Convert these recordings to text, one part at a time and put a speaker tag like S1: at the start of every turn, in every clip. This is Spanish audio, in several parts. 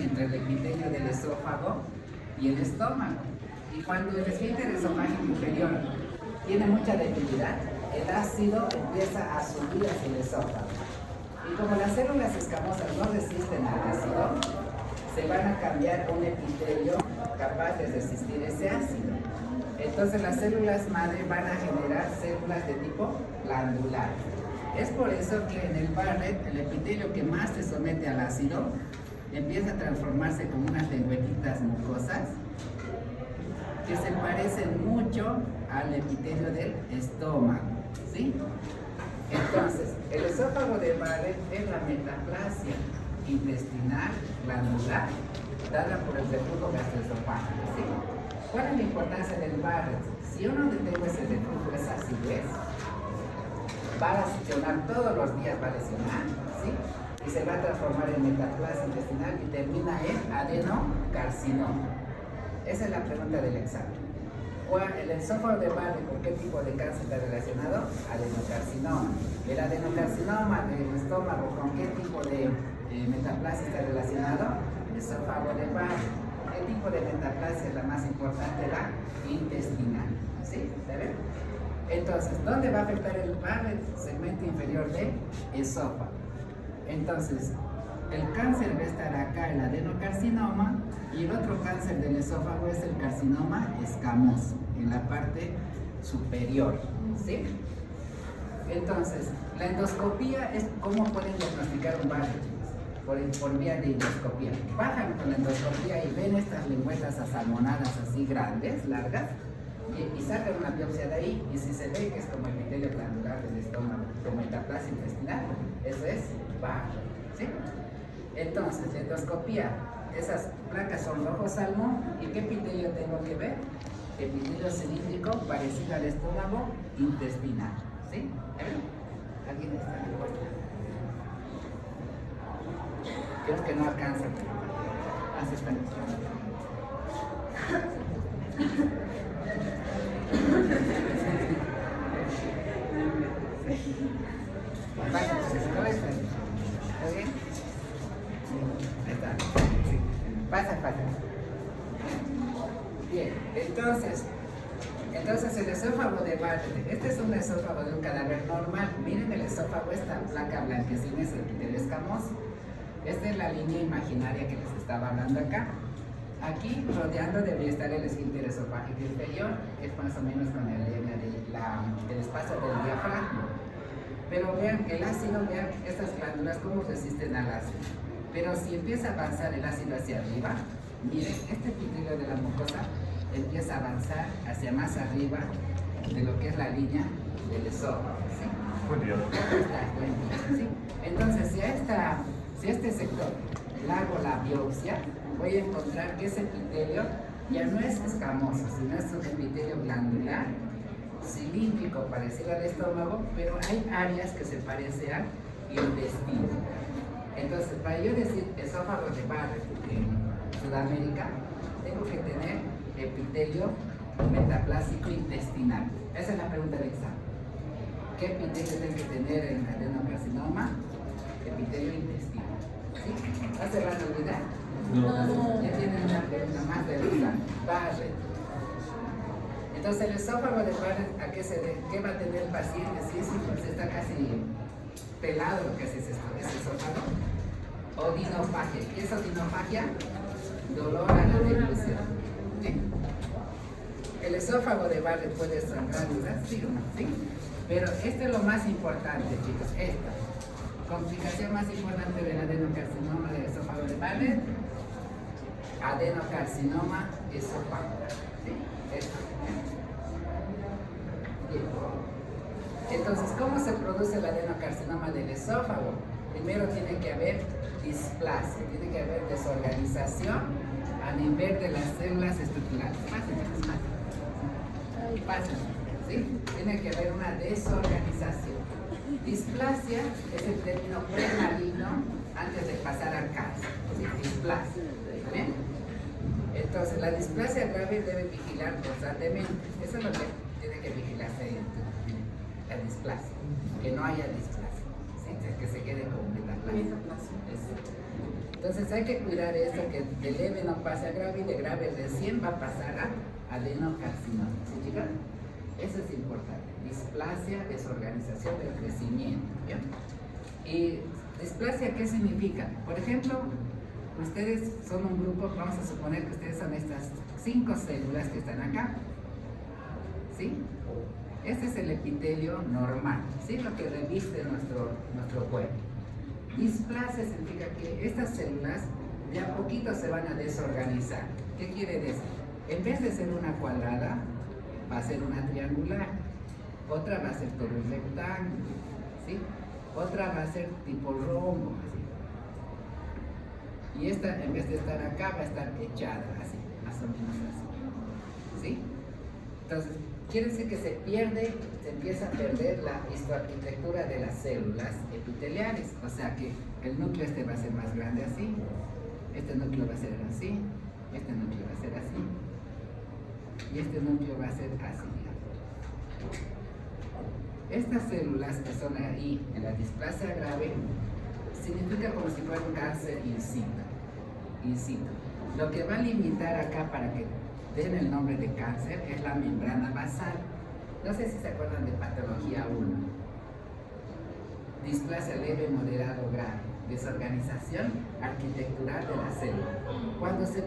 S1: entre el epitelio del esófago y el estómago. Y cuando el esfínter esofágico inferior tiene mucha debilidad, el ácido empieza a subir hacia el esófago. Y como las células escamosas no resisten al ácido, se van a cambiar un epitelio capaz de resistir ese ácido. Entonces las células madre van a generar células de tipo glandular. Es por eso que en el Barrett, el epitelio que más se somete al ácido empieza a transformarse como unas lengüetitas mucosas que se parecen mucho al epitelio del estómago, ¿sí? Entonces, el esófago de Barrett es la metaplasia intestinal glandular dada por el reflujo gastroesofágico, ¿sí? ¿Cuál es la importancia del Barrett? Si uno detecta ese reflujo, esa acidez, va a lesionar todos los días, va a lesionar, ¿sí? Y se va a transformar en metaplasia intestinal y termina en adenocarcinoma. Esa es la pregunta del examen. ¿El esófago de Barrett con qué tipo de cáncer está relacionado? Adenocarcinoma. El adenocarcinoma del estómago con qué tipo de metaplasia está relacionado? Esófago de Barrett. ¿Qué tipo de metaplasia es la más importante? La intestinal. ¿Sí? ¿Se ve? Entonces, ¿dónde va a afectar el Barrett? Segmento inferior del esófago. Entonces, el cáncer va a estar acá, el adenocarcinoma, y el otro cáncer del esófago es el carcinoma escamoso, en la parte superior, ¿sí? Entonces, la endoscopía es cómo pueden diagnosticar un Barrett, por vía de endoscopía. Bajan con la endoscopía y ven estas lengüetas asalmonadas así grandes, largas, y sacan una biopsia de ahí, y si se ve que es como epitelio glandular del estómago, como metaplasia intestinal, eso es Barrett, ¿sí? Entonces, la endoscopía, esas placas son rojo salmón, ¿y qué epitelio tengo que ver? Epitelio cilíndrico parecido al estómago intestinal, ¿sí? ¿Alguien está en la puerta? Creo que no alcanza. Así está. ¿Está bien? Ahí está. Sí. Pasa. Bien, entonces el esófago de Barrett, este es un esófago de un cadáver normal. Miren el esófago, esta placa blanquecina es el epitelio escamoso. Esta es la línea imaginaria que les estaba hablando acá. Aquí rodeando debería estar el esfínter esofágico inferior, es más o menos con el espacio del diafragma. Pero vean, el ácido, vean estas glándulas cómo resisten al ácido. Pero si empieza a avanzar el ácido hacia arriba, miren, este epitelio de la mucosa empieza a avanzar hacia más arriba de lo que es la línea del esófago, ¿sí?
S2: Buen día.
S1: ¿Sí? Entonces, si a este sector le hago la biopsia, voy a encontrar que ese epitelio ya no es escamoso, sino es un epitelio glandular, cilíndrico, parecido al estómago, pero hay áreas que se parecen al intestino. Entonces, para yo decir esófago de Barrett en Sudamérica, tengo que tener epitelio metaplásico intestinal. Esa es la pregunta del examen. ¿Qué epitelio tengo que tener en adenocarcinoma? Epitelio intestinal. ¿Sí? ¿No se van a olvidar?
S2: No.
S1: Ya tienen una pregunta más del examen. Barrett. Entonces, el esófago de Barrett, ¿a qué va a tener el paciente? Si está casi pelado lo que es ese esófago. Odinofagia. ¿Qué es odinofagia? Dolor a la deglución. ¿Sí? El esófago de Barrett puede sangrar, ¿sí o no? ¿Sí? Pero esto es lo más importante, chicos. Esta complicación más importante del adenocarcinoma del esófago de Barrett, adenocarcinoma esofágico. ¿Sí? Esto. Bien. Entonces, ¿cómo se produce el adenocarcinoma del esófago? Primero tiene que haber displasia, tiene que haber desorganización a nivel de las células estructurales. Fácil, ¿sí? Tiene que haber una desorganización. Displasia es el término premaligno antes de pasar al cáncer. ¿Sí? Displasia. ¿Bien? Entonces, la displasia grave debe vigilar constantemente. Eso es lo que tiene que vigilarse, la displasia. Que no haya displasia. ¿Sí? Que se quede con metaplasia. Entonces hay que cuidar eso, que de leve no pase a grave y de grave recién va a pasar a adenocarcinoma. ¿Sí, chicas? Eso es importante. Displasia, desorganización del crecimiento. ¿Bien? ¿Y displasia qué significa? Por ejemplo, ustedes son un grupo, vamos a suponer que ustedes son estas 5 células que están acá. ¿Sí? Este es el epitelio normal, ¿sí? Lo que reviste nuestro cuerpo. Displasia significa que estas células de a poquito se van a desorganizar. ¿Qué quiere decir? En vez de ser una cuadrada, va a ser una triangular. Otra va a ser todo un rectángulo, ¿sí? Otra va a ser tipo rombo, así. Y esta, en vez de estar acá, va a estar echada, así, más o menos así. ¿Sí? Entonces, quiere decir que se empieza a perder la histoarquitectura de las células epiteliales. O sea que el núcleo este va a ser más grande así, este núcleo va a ser así, este núcleo va a ser así, y este núcleo va a ser así. Estas células que son ahí en la displasia grave significa como si fuera un cáncer in situ. Lo que va a limitar acá para que den el nombre de cáncer es la membrana basal. No sé si se acuerdan de patología 1. Displasia leve, moderado, grave. Desorganización arquitectural de la célula. Cuando se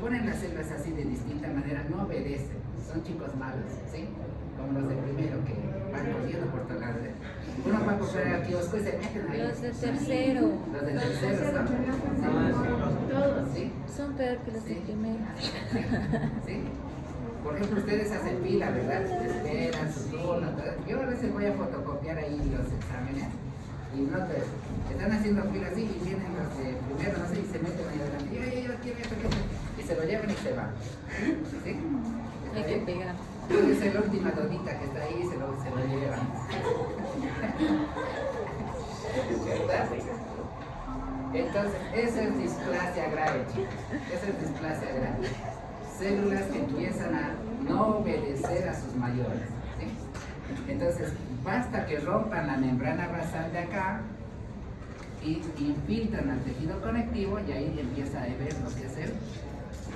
S1: ponen las células así de distinta manera, no obedecen. Son chicos malos, ¿sí? Como los de primero que van corriendo por todos lados. Uno va a comprar al kiosco y se meten ahí.
S3: Los de tercero.
S1: Los de tercero son.
S3: Todos.
S1: ¿Sí?
S3: Son peor que los de primero.
S1: ¿Sí? Por ejemplo, ustedes hacen fila, ¿verdad? Esperan su turno. Yo a veces voy a fotocopiar ahí los exámenes y no están haciendo fila así y vienen los de primero, no sé, y se meten ahí adelante. Yo quiero esto, y se lo llevan y se van. ¿Sí?
S3: Hay que pegar.
S1: Es la última donita que está ahí y se lo llevan. ¿Verdad? Entonces, eso es displasia grave, chicos. Eso es displasia grave. Células que empiezan a no obedecer a sus mayores. ¿Sí? Entonces, basta que rompan la membrana basal de acá y infiltran al tejido conectivo y ahí empieza a ver lo que es el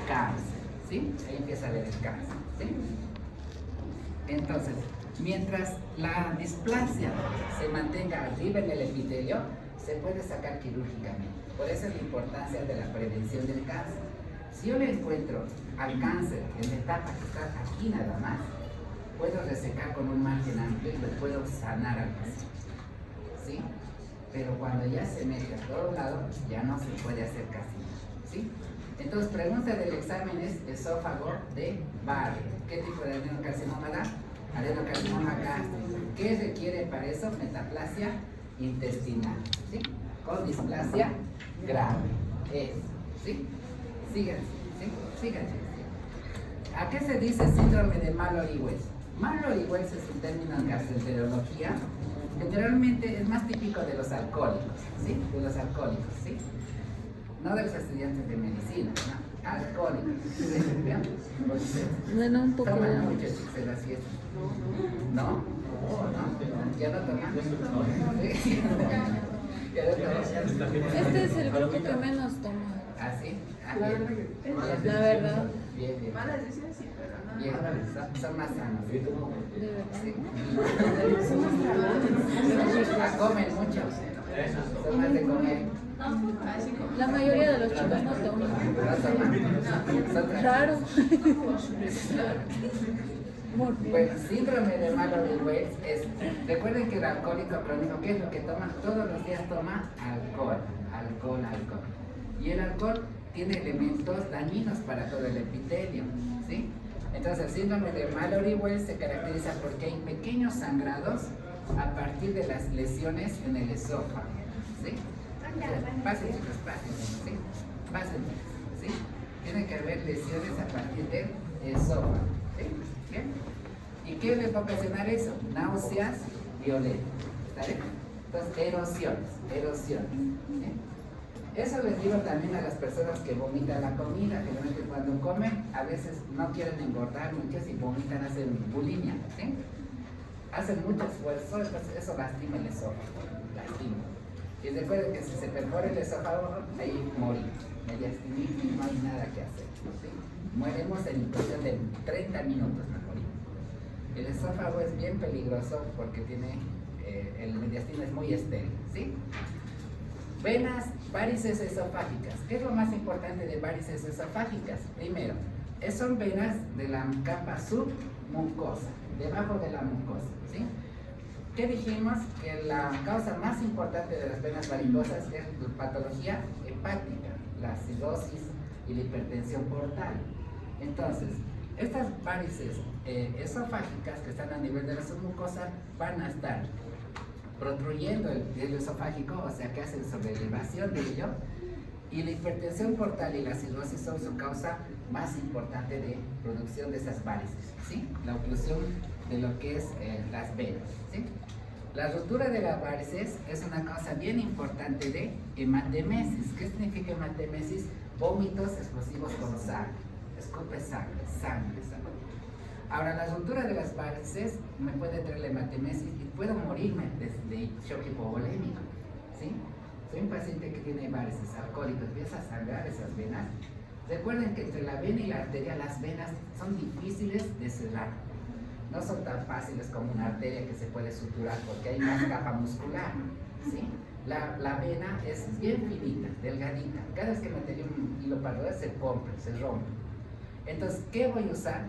S1: cáncer. ¿Sí? Ahí empieza a ver el cáncer. ¿Sí? Entonces, mientras la displasia se mantenga arriba en el epitelio, se puede sacar quirúrgicamente. Por eso es la importancia de la prevención del cáncer. Si yo le encuentro al cáncer en la etapa que está aquí nada más, puedo resecar con un margen amplio y lo puedo sanar al paciente. ¿Sí? Pero cuando ya se mete a todos lados, ya no se puede hacer casi nada. ¿Sí? Entonces, pregunta del examen es esófago de Barrett. ¿Qué tipo de adenocarcinoma da? Adenocarcinoma gástrico. ¿Qué requiere para eso? Metaplasia intestinal. ¿Sí? Con displasia grave. Eso. ¿Sí? Síganse. ¿Sí? Síganse. ¿A qué se dice síndrome de Mallory-Weiss? Mallory-Weiss es un término en gastroenterología. Generalmente es más típico de los alcohólicos. ¿Sí? De los alcohólicos. ¿Sí? No de los estudiantes de medicina, ¿no? Alcohólicos.
S3: Bueno, un poco.
S1: Toman mucho chicos en la fiesta. ¿No? ¿No? ¿Ya no toman? ¿Sí? ¿Ya no toman?
S3: Este es el grupo que menos toma.
S1: ¿Ah, sí? Ah, bien.
S3: La verdad.
S1: Bien, bien.
S4: Malas decisiones sí, pero no.
S1: Bien, son más sanos.
S3: De verdad.
S1: Sí.
S4: Somos
S1: Ah, comen mucho. Son más de comer.
S4: así como.
S3: La mayoría de los chicos no toman.
S1: No toman. Son
S3: Raro.
S1: Bueno, síndrome de Mallory-Weiss es, recuerden que el alcohólico crónico, ¿qué es lo que toma? Todos los días toma alcohol. Y el alcohol tiene elementos dañinos para todo el epitelio, ¿sí? Entonces el síndrome de Mallory-Weiss se caracteriza porque hay pequeños sangrados a partir de las lesiones en el esófago, ¿sí? Pasen chicos, pasen, ¿sí? Pasen, ¿sí? Tiene que haber lesiones a partir del esófago, ¿sí? ¿Bien? ¿Y qué le va a ocasionar eso? Náuseas violentas, ¿está bien? Entonces, erosiones, ¿sí? Eso les digo también a las personas que vomitan la comida, generalmente cuando comen, a veces no quieren engordar mucho y vomitan, hacen bulimia, ¿sí? Hacen mucho esfuerzo, entonces eso lastima el esófago, lastima. Y recuerden que si se perfora el esófago, ahí morimos. Mediastinitis, no hay nada que hacer. ¿Sí? Mueremos en cuestión de 30 minutos, nos morimos. El esófago es bien peligroso porque tiene, el mediastino es muy estéril. ¿Sí? Venas, varices esofágicas. ¿Qué es lo más importante de varices esofágicas? Primero, son venas de la capa submucosa, debajo de la mucosa. ¿Sí? ¿Qué dijimos? Que la causa más importante de las venas varicosas es la patología hepática, la cirrosis y la hipertensión portal. Entonces, estas varices esofágicas que están a nivel de la submucosa van a estar protruyendo el hielo esofágico, o sea que hacen sobrelevación de ello, y la hipertensión portal y la cirrosis son su causa más importante de producción de esas varices, ¿sí? La oclusión de lo que es las venas, ¿sí? La rotura de las varices es una causa bien importante de hematemesis. ¿Qué significa hematemesis? Vómitos explosivos con sangre, escupe sangre, sangre. Ahora, la rotura de las varices me puede traer la hematemesis y puedo morirme de shock hipovolémico, ¿sí? Soy un paciente que tiene varices alcohólicos, empieza a sangrar esas venas. Recuerden que entre la vena y la arteria, las venas son difíciles de cerrar. No son tan fáciles como una arteria que se puede suturar porque hay más capa muscular, ¿sí? La vena es bien finita, delgadita. Cada vez que metería un hilo parado se rompe, se rompe. Entonces, ¿qué voy a usar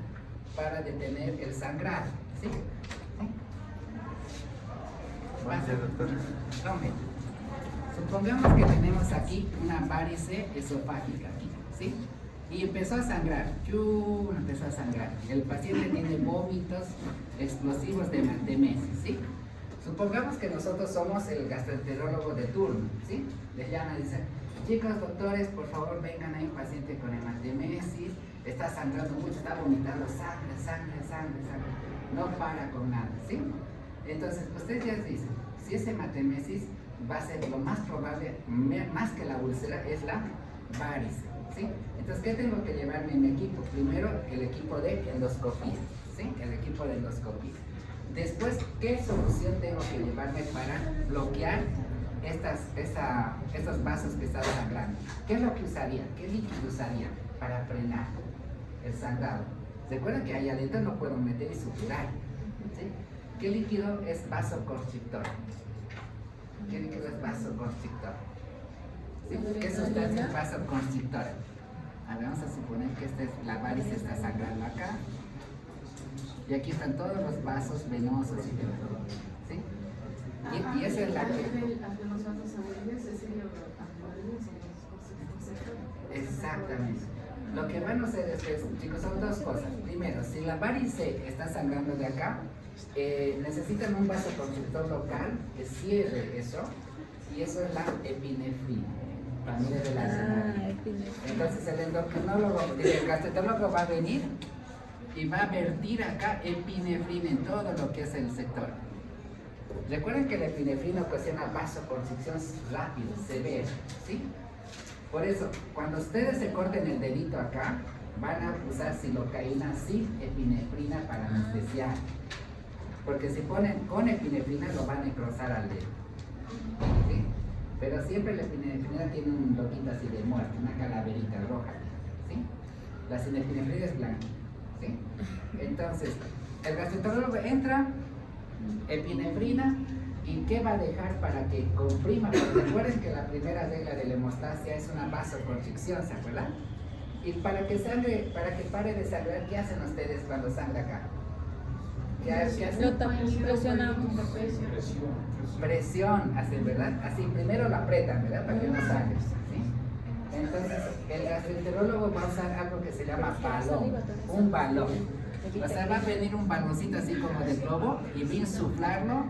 S1: para detener el sangrado? ¿Sí?
S2: Gracias, doctor.
S1: Tome. Supongamos que tenemos aquí una varice esofágica, ¿sí? Y empezó a sangrar, empezó a sangrar. El paciente tiene vómitos explosivos de hematemesis, ¿sí? Supongamos que nosotros somos el gastroenterólogo de turno, ¿sí? Les llaman y dicen, chicos, doctores, por favor vengan, hay un paciente con hematemesis, está sangrando mucho, está vomitando sangre, no para con nada, ¿sí? Entonces, ustedes ya dicen, si es hematemesis, va a ser lo más probable, más que la úlcera, es la varice, ¿sí? Entonces, ¿qué tengo que llevarme en mi equipo? Primero, el equipo de endoscopía, ¿sí? El equipo de endoscopía. Después, ¿qué solución tengo que llevarme para bloquear estos vasos que están sangrando? ¿Qué es lo que usaría? ¿Qué líquido usaría para frenar el sangrado? Recuerden que ahí adentro no puedo meter y suturar, ¿sí? ¿Qué líquido es vasoconstrictor? ¿Qué líquido es vasoconstrictor? ¿Sí? ¿Qué sustancia es vasoconstrictora? A ver, vamos a suponer que la varice está sangrando acá. Y aquí están todos los vasos venosos y todo, ¿sí? Y esa es la que... Exactamente. Lo que van a hacer es, chicos, son dos cosas. Primero, si la varice está sangrando de acá, necesitan un vasoconstrictor local que cierre eso, y eso es la epinefrina, familia de la epinefrina. Entonces el endocrinólogo, el gastroenterólogo va a venir y va a vertir acá epinefrina en todo lo que es el sector. Recuerden que la epinefrina ocasiona vasoconstricción rápida, severa, ¿sí? Por eso, cuando ustedes se corten el dedito acá, van a usar silocaína sin epinefrina para anestesiar. Porque si ponen con epinefrina lo van a necrosar al dedo, ¿sí? Pero siempre la epinefrina tiene un loquito así de muerte, una calaverita roja, ¿sí? La sin epinefrina es blanca, ¿sí? Entonces, el gastroenterólogo entra, epinefrina, ¿y qué va a dejar para que comprima? Porque recuerden que la primera regla de la hemostasia es una vasoconstricción, ¿se acuerdan? Y para que sangre, para que pare de sangrar, ¿qué hacen ustedes cuando sangra acá? ¿Qué hacen?
S3: Presionamos.
S1: Presión, hacen, ¿verdad? Así, primero lo apretan, ¿verdad? Para que no sangre, ¿sí? Entonces, el gastroenterólogo va a usar algo que se llama balón, un balón. O sea, va a venir un baloncito así como de globo y va a insuflarlo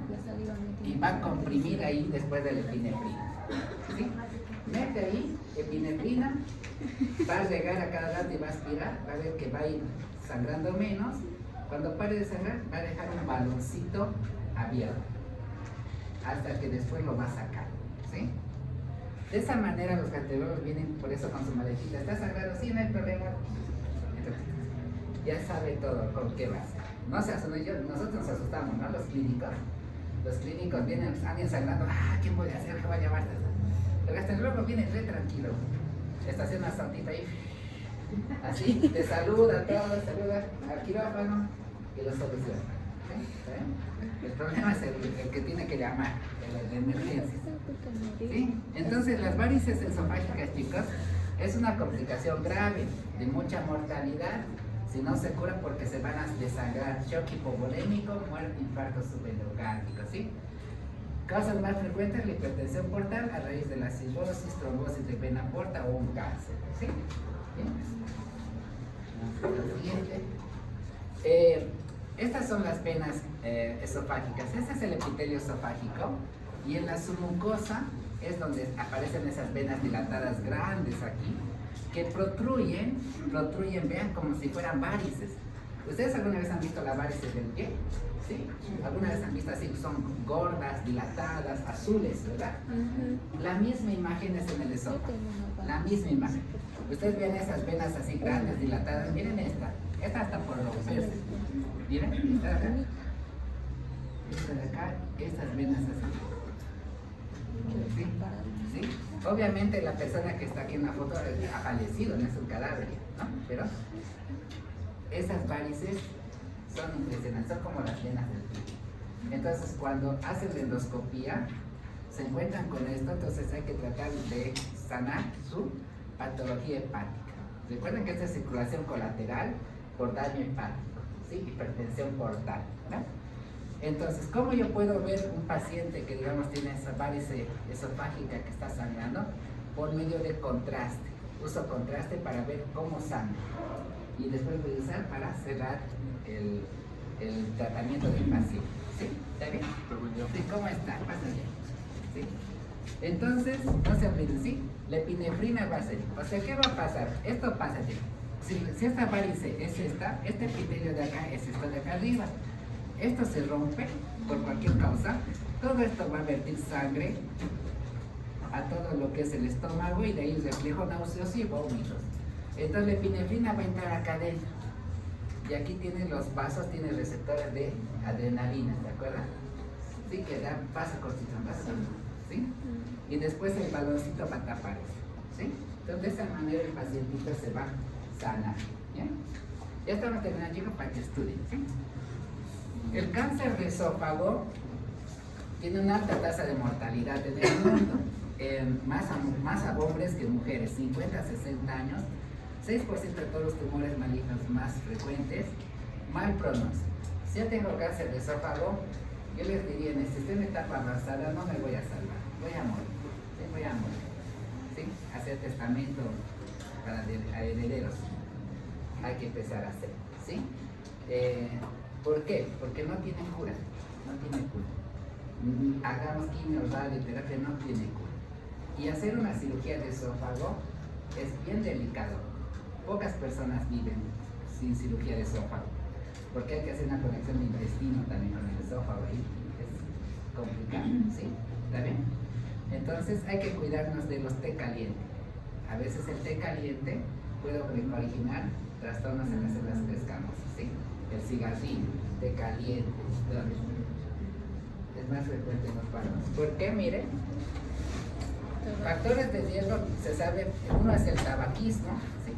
S1: y va a comprimir ahí después de la epinefrina, ¿sí? Mete ahí epinefrina, va a regar a cada lado y va a aspirar, va a ver que va a ir sangrando menos. Cuando pare de sangrar, va a dejar un baloncito abierto hasta que después lo va a sacar, ¿sí? De esa manera los gastroenterólogos vienen por eso con su maletita. ¿Está sangrando? Sí, no hay problema. Ya sabe todo con qué va a ser. No se asusten, nosotros nos asustamos, ¿no? Los clínicos. Los clínicos vienen, alguien sangrando, ¿quién voy a hacer? ¿Qué voy a llamarte? El gastroenterólogo viene re tranquilo, estaciona una santita ahí, así, te saluda, todo, saluda al quirófano y lo soluciona. ¿Sí? El problema es el que tiene que llamar, el de emergencia. ¿Sí? Entonces las varices esofágicas, chicos, es una complicación grave, de mucha mortalidad, si no se cura porque se van a desangrar, shock hipovolémico, muerte, infarto subendogástrico, ¿sí? Causas más frecuentes, la hipertensión portal a raíz de la cirrosis, trombosis de vena porta o un cáncer, ¿sí? Bien. Siguiente. Estas son las venas esofágicas. Este es el epitelio esofágico y en la submucosa es donde aparecen esas venas dilatadas grandes aquí que protruyen, vean, como si fueran varices. ¿Ustedes alguna vez han visto las varices del pie? ¿Sí? ¿Alguna vez han visto así? Son gordas, dilatadas, azules, ¿verdad? La misma imagen es en el esófago. La misma imagen. Ustedes ven esas venas así grandes, dilatadas. Miren esta. Esta está por romperse. Miren, esta de acá. Esta de acá, estas venas así. ¿Sí? ¿Sí? Obviamente la persona que está aquí en la foto ha fallecido, no es un cadáver, ¿no? Pero esas varices son impresionantes, son como las venas del pie. Entonces cuando hacen la endoscopía se encuentran con esto, entonces hay que tratar de sanar su patología hepática. Recuerden que esta es circulación colateral por daño hepático, ¿sí? Hipertensión portal, ¿no? Entonces, ¿cómo yo puedo ver un paciente que, digamos, tiene esa varice esofágica que está sangrando? Por medio de contraste. Uso contraste para ver cómo sangra. Y después voy a usar para cerrar el tratamiento del paciente. ¿Sí? ¿Está bien? Sí, ¿cómo está? Pásale. ¿Sí? Entonces, no se olviden, ¿sí? La epinefrina va a ser. O sea, ¿qué va a pasar? Esto pasa aquí. Si esta varice es esta, este epitelio de acá es esto de acá arriba. Esto se rompe por cualquier causa, todo esto va a vertir sangre a todo lo que es el estómago y de ahí reflejo nauseoso y vómitos. Entonces la epinefrina va a entrar acá adentro y aquí tiene los vasos, tiene receptores de adrenalina, ¿de acuerdo? Sí, que da vasoconstricción, ¿sí? Y después el baloncito va a tapar eso, ¿sí? Entonces de esa manera el pacientito se va a sanar, ¿bien? Ya estamos terminando, chicos, para que estudien, ¿sí? El cáncer de esófago tiene una alta tasa de mortalidad en el mundo, más a hombres que mujeres, 50 a 60 años, 6% de todos los tumores malignos más frecuentes, mal pronóstico. Si yo tengo cáncer de esófago, yo les diría, si estoy en etapa avanzada, no me voy a salvar, voy a morir, ¿sí? Voy a morir, ¿sí? Hacer testamento para herederos, hay que empezar a hacer, ¿sí? ¿Por qué? Porque no tiene cura, no tiene cura. Hagamos quimio, radioterapia, no tiene cura. Y hacer una cirugía de esófago es bien delicado. Pocas personas viven sin cirugía de esófago, porque hay que hacer una conexión de intestino también con el esófago y es complicado, ¿sí? ¿Está bien? Entonces hay que cuidarnos de los té calientes. A veces el té caliente puede originar trastornos en las células escamosas, ¿sí? El cigarrillo, té caliente, es más frecuente en los varones. ¿Por qué? Miren, factores de riesgo, se sabe, uno es el tabaquismo, ¿sí?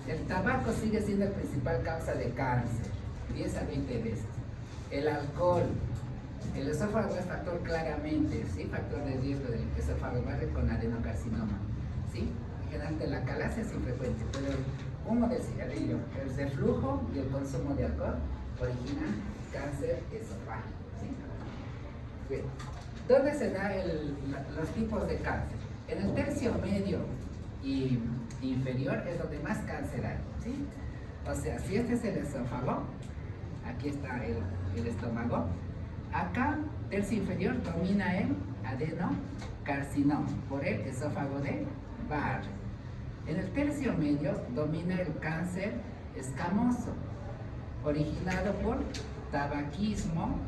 S1: El tabaco sigue siendo la principal causa de cáncer, 10 a 20 veces. El alcohol, el esófago es factor claramente, ¿sí? Factor de riesgo del esófago con adenocarcinoma, ¿sí? Generalmente la calasia es infrecuente, pero el humo del cigarrillo, el reflujo y el consumo de alcohol originan cáncer esofágico, ¿sí? Bien. ¿Dónde se dan los tipos de cáncer? En el tercio medio y inferior es donde más cáncer hay, ¿sí? O sea, si este es el esófago, aquí está el estómago, acá, tercio inferior, domina el adenocarcinoma por el esófago de Barr. En el tercio medio domina el cáncer escamoso, originado por tabaquismo,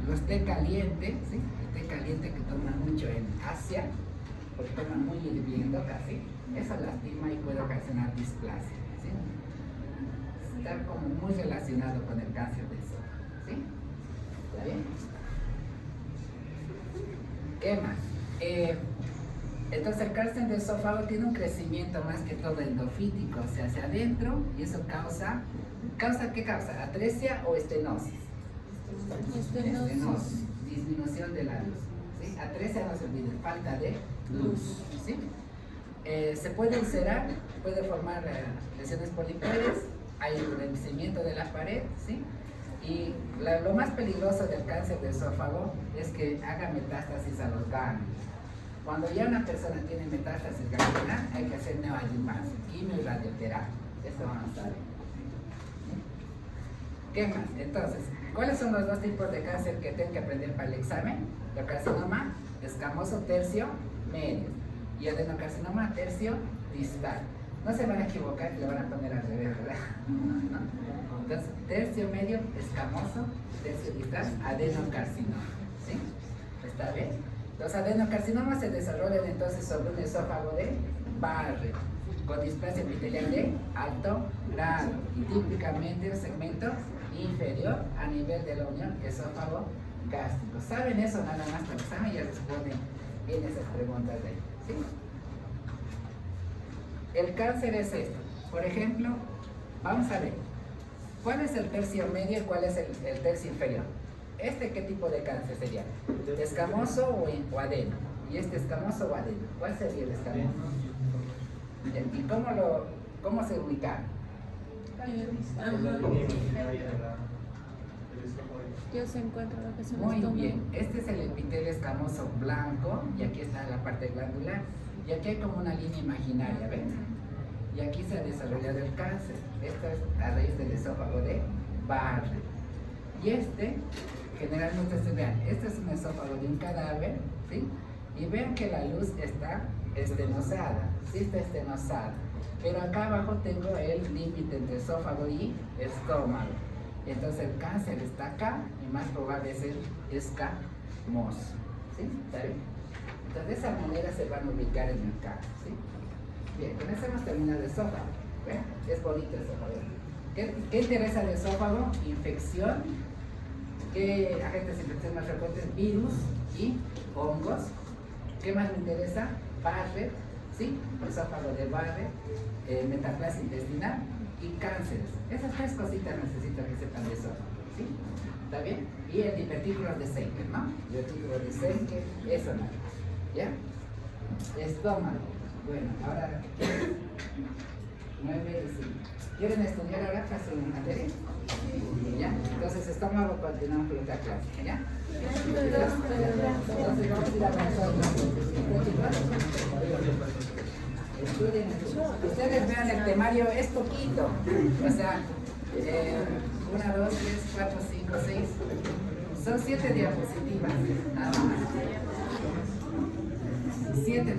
S1: los té calientes, ¿sí? El té caliente que toman mucho en Asia, porque toman muy hirviendo casi, eso lastima y puede ocasionar displasia, ¿sí? Está como muy relacionado con el cáncer de esófago, ¿Sí? ¿Está bien? ¿Qué más? Entonces el cáncer de esófago tiene un crecimiento más que todo endofítico, o sea, hacia adentro, y eso causa ¿qué causa? ¿Atresia o estenosis? Estenosis, disminución de la luz. ¿Sí? Atresia, no se olviden, falta de luz. ¿Sí? Se puede ulcerar, puede formar lesiones polipoides, hay endurecimiento de la pared, ¿sí? Y lo más peligroso del cáncer de esófago es que haga metástasis a los ganglios. Cuando ya una persona tiene metástasis ganglionar, hay que hacer neoadjuvance, quimio y radioterapia. Esto vamos a ver. ¿Qué más? Entonces, ¿cuáles son los dos tipos de cáncer que tienen que aprender para el examen? El carcinoma escamoso tercio medio y adenocarcinoma tercio distal. No se van a equivocar y lo van a poner al revés, ¿verdad? ¿No? Entonces, tercio medio escamoso, tercio distal, adenocarcinoma. ¿Sí? ¿Está bien? Los adenocarcinomas se desarrollan entonces sobre un esófago de Barrett, con displasia epitelial de alto grado y típicamente un segmento inferior a nivel de la unión esófago gástrico. ¿Saben eso nada más para el examen? Ya responden en esas preguntas de ahí. ¿Sí? El cáncer es esto. Por ejemplo, vamos a ver, ¿cuál es el tercio medio y cuál es el tercio inferior? ¿Qué tipo de cáncer sería? ¿Escamoso o adeno? ¿Y escamoso o adeno? ¿Cuál sería el escamoso? ¿Y cómo se ubica?
S3: Yo se encuentra lo que se
S1: Muy bien, este es el epitelio escamoso blanco y aquí está la parte glandular y aquí hay como una línea imaginaria, ¿ven? Y aquí se ha desarrollado el cáncer. Esto es a raíz del esófago de Barrett. Y generalmente se vean, este es un esófago de un cadáver, ¿sí? Y vean que la luz está estenosada, sí está estenosada. Pero acá abajo tengo el límite entre esófago y estómago. Entonces el cáncer está acá y más probable es el escamoso. ¿Sí? ¿Está bien? Entonces de esa manera se van a ubicar en el cáncer. ¿Sí? Bien, con eso hemos terminado el esófago. ¿Ven? Es bonito el esófago. ¿Qué interesa el esófago? Infección. ¿Qué agentes infecciosos más frecuentes? Virus y hongos. ¿Qué más me interesa? Barrett, ¿sí? Esófago de Barrett, metaplasia intestinal y cánceres. Esas tres cositas necesito que sepan de esófago, ¿sí? ¿Está bien? Y el divertículo de Senker, ¿no? Divertículo de Senker, eso no. ¿Ya? Estómago. Bueno, ahora 9 y 5. ¿Quieren estudiar ahora para su materia? ¿Ya? Entonces estómago continuamos con otra clase, ¿ya? Entonces vamos a ir avanzando. Estudien. Ustedes vean el temario, es poquito. O sea, 1, 2, 3, 4, 5, 6. Son 7 diapositivas, nada más. 7